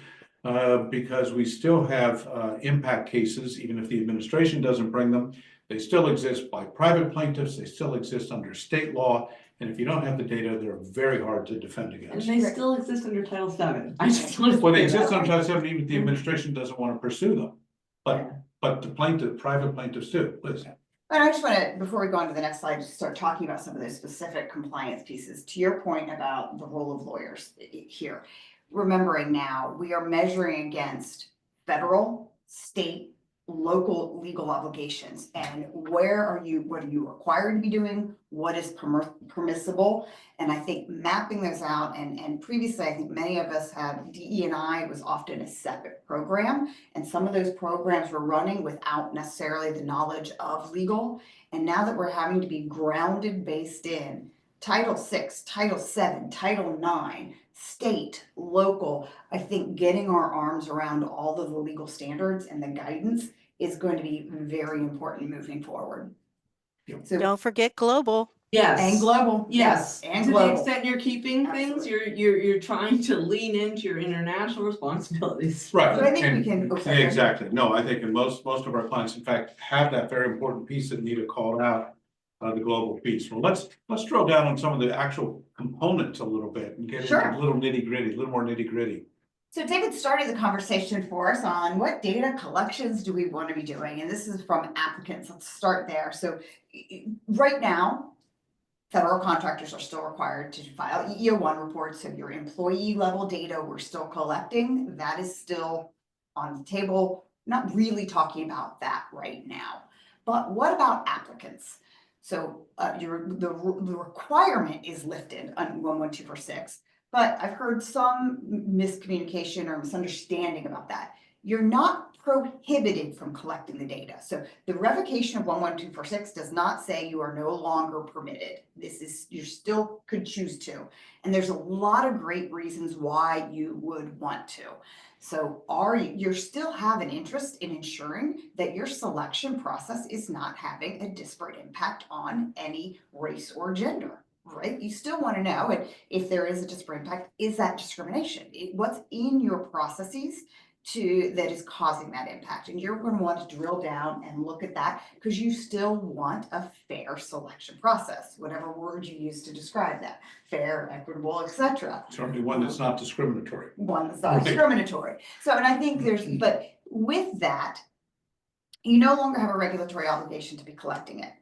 S2: because we still have impact cases, even if the administration doesn't bring them. They still exist by private plaintiffs, they still exist under state law, and if you don't have the data, they're very hard to defend
S5: And
S2: against.
S5: they still exist under Title VII. I just want to.
S2: Well, they exist under Title VII, even if the administration doesn't want to pursue them. But the private plaintiffs do. Please.
S3: And I just want to, before we go on to the next slide, just start talking about some of those specific compliance pieces. To your point about the role of lawyers here, remembering now we are measuring against federal, state, local legal obligations, and what are you required to be doing, what is permissible. And I think mapping those out, and previously I think many of us had DE&I was often a separate program, and some of those programs were running without necessarily the knowledge of legal. And now that we're having to be grounded based in Title VI, Title VII, Title IX, state, local, I think getting our arms around all of the legal standards and the guidance is going to be very important moving forward. So,
S4: Don't forget global.
S5: Yes.
S3: and global,
S5: Yes,
S3: and
S5: to the
S3: global.
S5: extent you're keeping things, you're trying to lean into your international responsibilities.
S2: Right.
S3: So I think we can.
S2: Yeah, exactly. No, I think most of our clients, in fact, have that very important piece that Nita called out, the global piece. Well, let's drill down on some of the actual components a little bit and get into a little nitty gritty, a little more nitty gritty.
S3: So David started the conversation for us on what data collections do we want to be doing? And this is from applicants. Let's start there. So right now, federal contractors are still required to file EEO1 reports. So your employee level data we're still collecting, that is still on the table. Not really talking about that right now. But what about applicants? So the requirement is lifted on 11246. But I've heard some miscommunication or misunderstanding about that. You're not prohibited from collecting the data. So the revocation of 11246 does not say you are no longer permitted. You still could choose to. And there's a lot of great reasons why you would want to. So you still have an interest in ensuring that your selection process is not having a disparate impact on any race or gender. Right? You still want to know, and if there is a disparate impact, is that discrimination? What's in your processes that is causing that impact? And you're going to want to drill down and look at that, because you still want a fair selection process, whatever word you use to describe that, fair, equitable, etc.
S2: Certainly one that's not discriminatory.
S3: One that's not discriminatory. So, and I think but with that, you no longer have a regulatory obligation to be collecting it.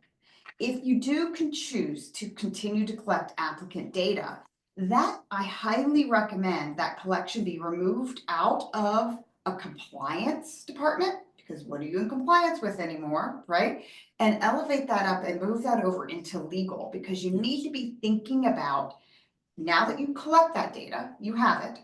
S3: If you can choose to continue to collect applicant data, that I highly recommend that collection be removed out of a compliance department, because what are you in compliance with anymore, right? And elevate that up and move that over into legal, because you need to be thinking about, now that you collect that data, you have it,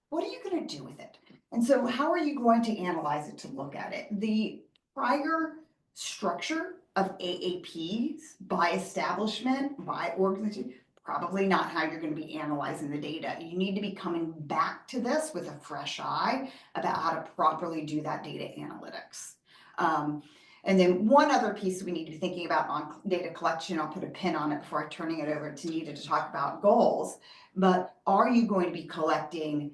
S3: what are you going to do with it? And so how are you going to analyze it to look at it? The prior structure of AAPs by establishment, by organization, probably not how you're going to be analyzing the data. You need to be coming back to this with a fresh eye about how to properly do that data analytics. And then one other piece we need to be thinking about on data collection, I'll put a pin on it before turning it over to Nita to talk about goals, but are you going to be collecting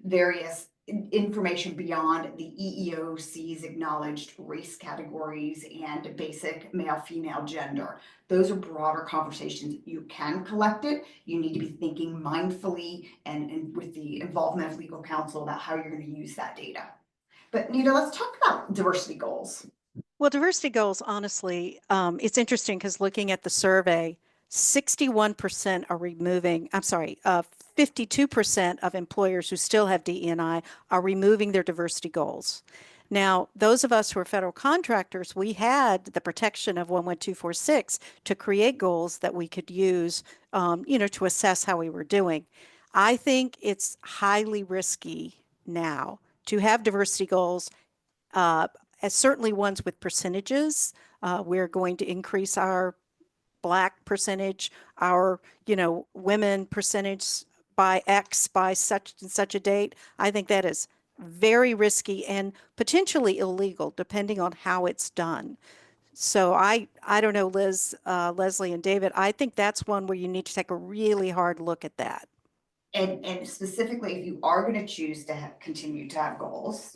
S3: various information beyond the EEOC's acknowledged race categories and basic male-female gender. Those are broader conversations. You can collect it. You need to be thinking mindfully and with the involvement of legal counsel about how you're going to use that data. But Nita, let's talk about diversity goals.
S4: Well, diversity goals, honestly, it's interesting because looking at the survey, 61% are removing, 52% of employers who still have DE&I are removing their diversity goals. Now, those of us who are federal contractors, we had the protection of 11246 to create goals that we could use, to assess how we were doing. I think it's highly risky now to have diversity goals, as certainly ones with percentages. We're going to increase our Black percentage, our, women percentage by X by such and such a date. I think that is very risky and potentially illegal, depending on how it's done. So I don't know, Liz, Leslie, and David. I think that's one where you need to take a really hard look at that.
S3: And specifically, if you are going to choose to continue to have goals,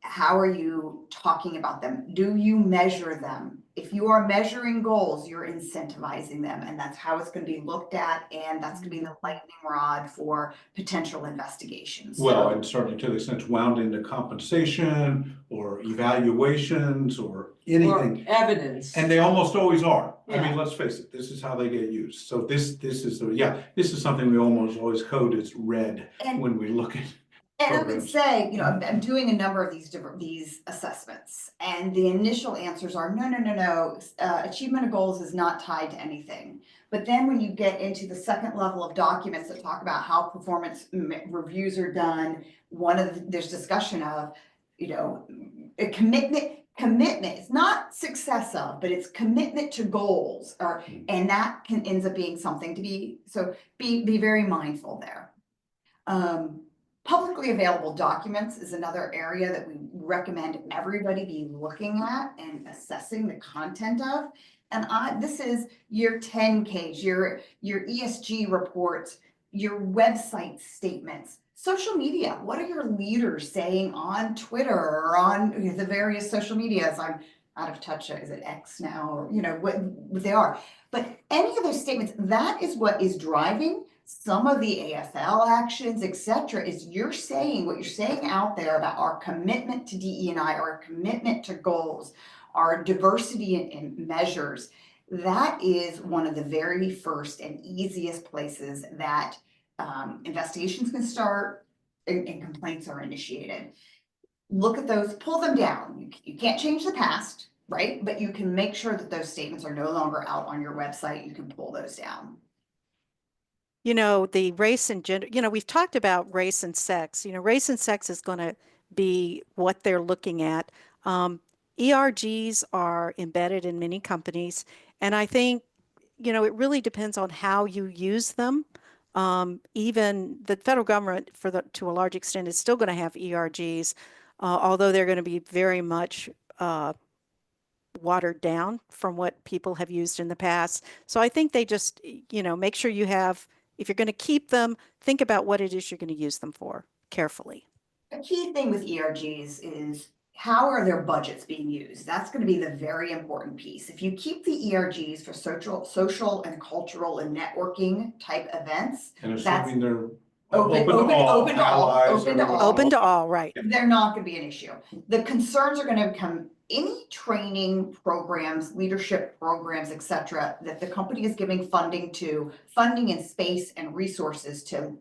S3: how are you talking about them? Do you measure them? If you are measuring goals, you're incentivizing them, and that's how it's going to be looked at, and that's going to be the lightning rod for potential investigations.
S2: Well, and certainly to the extent wound into compensation or evaluations or anything.
S5: Or evidence.
S2: And they almost always are. I
S5: Yeah.
S2: mean, let's face it, this is how they get used. So this is something we almost always code as red when we look at.
S3: And I would
S2: programs.
S3: say, I'm doing a number of these assessments, and the initial answers are no. Achievement of goals is not tied to anything. But then when you get into the second level of documents that talk about how performance reviews are done, there's discussion of, a commitment. It's not success of, but it's commitment to goals, and that ends up being something to be. So be very mindful there. Publicly available documents is another area that we recommend everybody be looking at and assessing the content of. And this is your 10Ks, your ESG reports, your website statements, social media. What are your leaders saying on Twitter or on the various social medias? I'm out of touch. Is it X now, or what they are? But any of those statements, that is what is driving some of the AFL actions, etc., is what you're saying out there about our commitment to DE&I, our commitment to goals, our diversity in measures. That is one of the very first and easiest places that investigations can start and complaints are initiated. Look at those, pull them down. You can't change the past, right? But you can make sure that those statements are no longer out on your website. You can pull those down.
S4: The race and gender, we've talked about race and sex. Race and sex is going to be what they're looking at. ERGs are embedded in many companies, and I think, it really depends on how you use them. Even the federal government, to a large extent, is still going to have ERGs, although they're going to be very much watered down from what people have used in the past. So I think they just, make sure you have. If you're going to keep them, think about what it is you're going to use them for carefully.
S3: A key thing with ERGs is how are their budgets being used? That's going to be the very important piece. If you keep the ERGs for social and cultural and networking type events,
S2: And assuming they're
S3: open
S4: to all, right?
S3: They're not going to be an issue. The concerns are going to become any training programs, leadership programs, etc., that the company is giving funding and space and resources to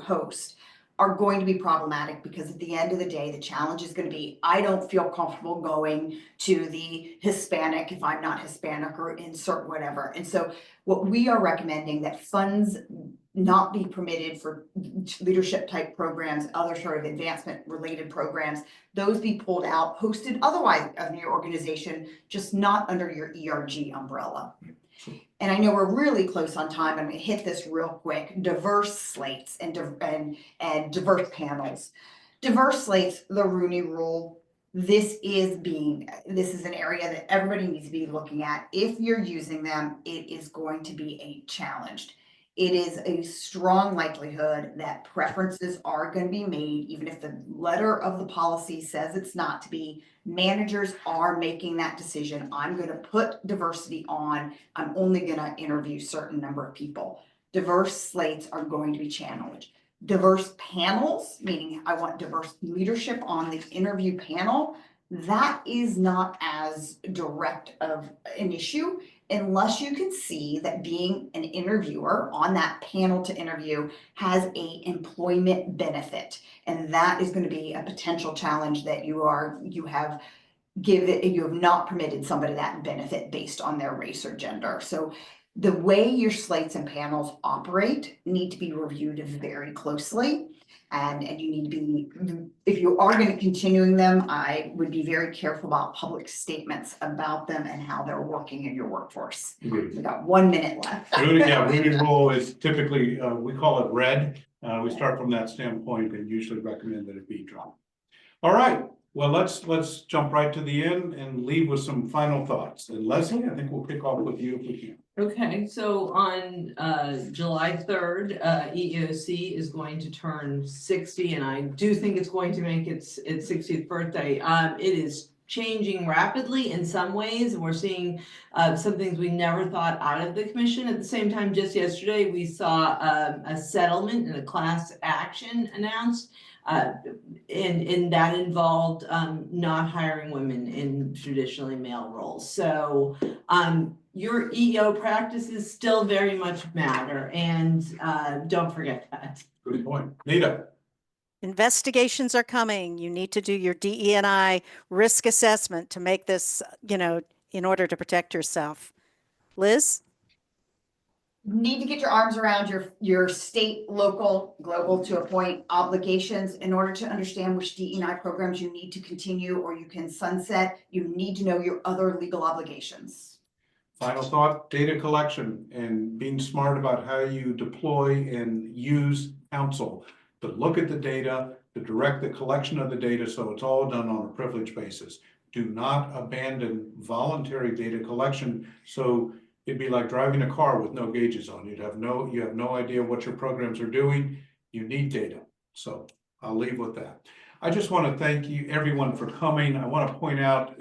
S3: host are going to be problematic, because at the end of the day, the challenge is going to be, I don't feel comfortable going to the Hispanic if I'm not Hispanic, or insert whatever. And so what we are recommending, that funds not be permitted for leadership type programs, other sort of advancement related programs, those be pulled out, hosted otherwise in your organization, just not under your ERG umbrella. And I know we're really close on time. I'm going to hit this real quick. Diverse slates and diverse panels. Diverse slates, the Rooney Rule. This is an area that everybody needs to be looking at. If you're using them, it is going to be a challenge. it is a strong likelihood that preferences are going to be made, even if the letter of the policy says it's not to be. Managers are making that decision. I'm going to put diversity on. I'm only going to interview certain number of people. Diverse slates are going to be challenged. Diverse panels, meaning I want diverse leadership on the interview panel. That is not as direct of an issue unless you can see that being an interviewer on that panel to interview has a employment benefit. And that is going to be a potential challenge that you have not permitted somebody that benefit based on their race or gender. So the way your slates and panels operate need to be reviewed very closely. And you need to be, if you are going to continuing them, I would be very careful about public statements about them and how they're working in your workforce.
S2: Agreed.
S3: We got 1 minute left.
S2: Rooney rule is typically, we call it red. We start from that standpoint and usually recommend that it be dropped. All right, well, let's jump right to the end and leave with some final thoughts. And Leslie, I think we'll kick off with you if we can.
S5: Okay, so on July 3rd, EEOC is going to turn 60, and I do think it's going to make its 60th birthday. It is changing rapidly in some ways. We're seeing some things we never thought out of the commission. At the same time, just yesterday, we saw a settlement and a class action announced. And that involved not hiring women in traditionally male roles. So your EEO practices still very much matter, and don't forget that.
S2: Good point. Nita.
S4: Investigations are coming. You need to do your DE&I risk assessment to make this, in order to protect yourself. Liz?
S3: Need to get your arms around your state, local, global to a point obligations in order to understand which DE&I programs you need to continue or you can sunset. You need to know your other legal obligations.
S2: Final thought, data collection and being smart about how you deploy and use counsel to look at the data, to direct the collection of the data so it's all done on a privileged basis. Do not abandon voluntary data collection. So it'd be like driving a car with no gauges on. You have no idea what your programs are doing. You need data. So I'll leave with that. I just want to thank you everyone for coming. I want to point out,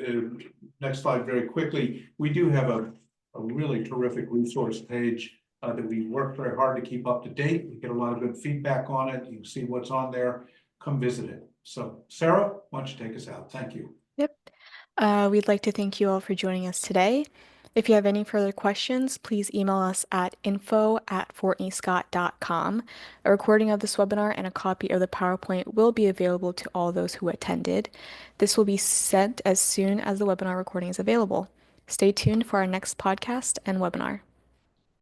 S2: next slide very quickly, we do have a really terrific resource page that we work very hard to keep up to date. We get a lot of good feedback on it. You can see what's on there. Come visit it. So Sarah, why don't you take us out? Thank you.
S1: Yep. We'd like to thank you all for joining us today. If you have any further questions, please email us at info@fortneyscott.com. A recording of this webinar and a copy of the PowerPoint will be available to all those who attended. This will be sent as soon as the webinar recording is available. Stay tuned for our next podcast and webinar.